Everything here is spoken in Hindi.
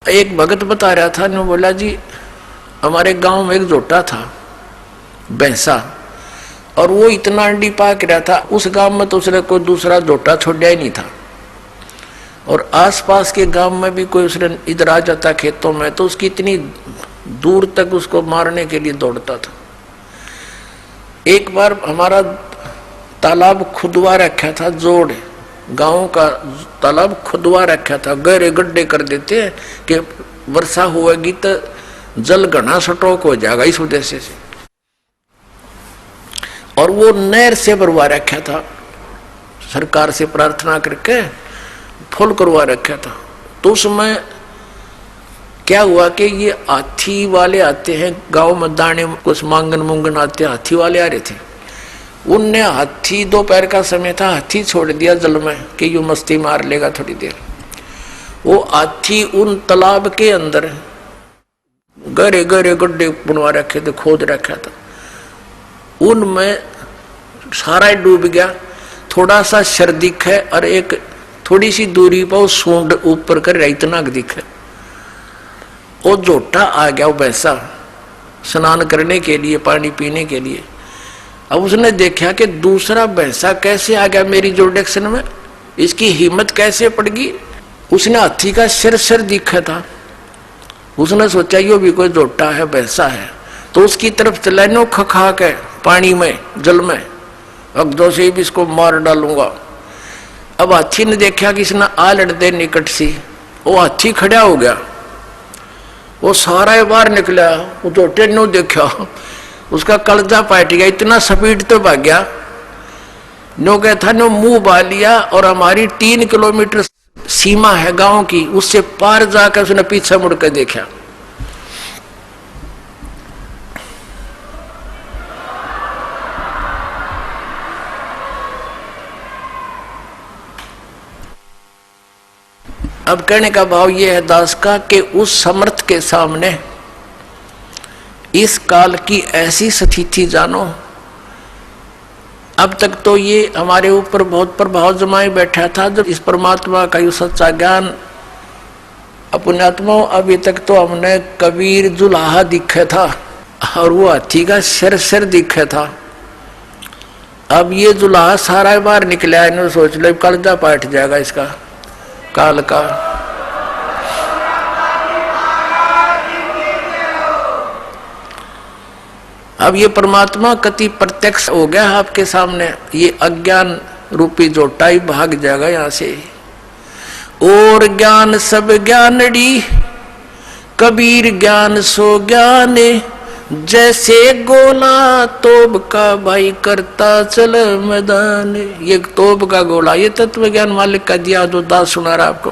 एक भगत बता रहा था, ने बोला जी हमारे गांव में एक जोटा था भैंसा, और वो इतना अंडी पाक रहा था, उस गांव में तो उसने कोई दूसरा जोटा छोड़ा ही नहीं था, और आसपास के गांव में भी कोई उसने इधर आ जाता खेतों में तो उसकी इतनी दूर तक उसको मारने के लिए दौड़ता था। एक बार हमारा तालाब खुदवा रखा था, जोड़ गांव का तालाब खुदवा रखा था, गहरे गड्ढे कर देते हैं कि वर्षा होगी तो जल घना स्टॉक हो जाएगा इस उद्देश्य से, और वो नहर से भरवा रखा था, सरकार से प्रार्थना करके फुल करवा रखा था। तो उसमें क्या हुआ कि ये हाथी वाले आते हैं गांव में, दाने कुछ मांगन मुंगन आते हैं, हाथी वाले आ रहे थे। उनने हाथी, दोपहर का समय था, हाथी छोड़ दिया जल में कि यू मस्ती मार लेगा थोड़ी देर। वो हाथी उन तालाब के अंदर गहरे गहरे गड्ढे बनवा रखे थे, खोद रखा था, उनमें सारा डूब गया। थोड़ा सा सर दिखे और एक थोड़ी सी दूरी पर वो सूंड ऊपर कर इतना दिखे। वो जोटा आ गया, वो भैंसा स्नान करने के लिए, पानी पीने के लिए। अब उसने देखा कि दूसरा भैंसा कैसे आ गया मेरी जोड़ेक्शन में, इसकी हिम्मत कैसे पड़ गई। उसने हाथी का सिर दिखा था, उसने सोचा यो भी कोई जोटा है, भैंसा है, तो उसकी तरफ चला नो खा के पानी में, जल में, अगदों से भी इसको मार डालूंगा। अब हाथी ने देखा कि इसने आ लड़ते निकट सी, वो हाथी खड़ा हो गया, वो सारा बाहर निकला, वो जोटे ने देखा, उसका कलजा पाट गया, इतना स्पीड तो भाग गया, नो क्या था नो मुंह बा लिया, और हमारी 3 किलोमीटर सीमा है गांव की, उससे पार जाकर उसने पीछे मुड़कर देखा। अब कहने का भाव यह है दास का कि उस समर्थ के सामने इस काल की ऐसी स्थिति जानो। अब तक तो ये हमारे ऊपर बहुत प्रभाव जमाए बैठा था, जब इस परमात्मा का ये सच्चा ज्ञान अपने आत्मा, अभी तक तो हमने कबीर जुलाहा दिखे था और वो हाथी का सिर दिखे था। अब ये जुलाहा सारा बाहर निकला, इन्होंने सोच लो कलजा पाट जाएगा इसका काल का। अब ये परमात्मा कति प्रत्यक्ष हो गया आपके सामने, ये अज्ञान रूपी जोटा ही भाग जाएगा यहां से। और ज्ञान सब ज्ञानड़ी, कबीर ज्ञान सो ज्ञान, जैसे गोला तोब का भाई करता चल मैदान। ये तोब का गोला, ये तत्व ज्ञान मालिक का दिया जो दास सुना रहा आपको।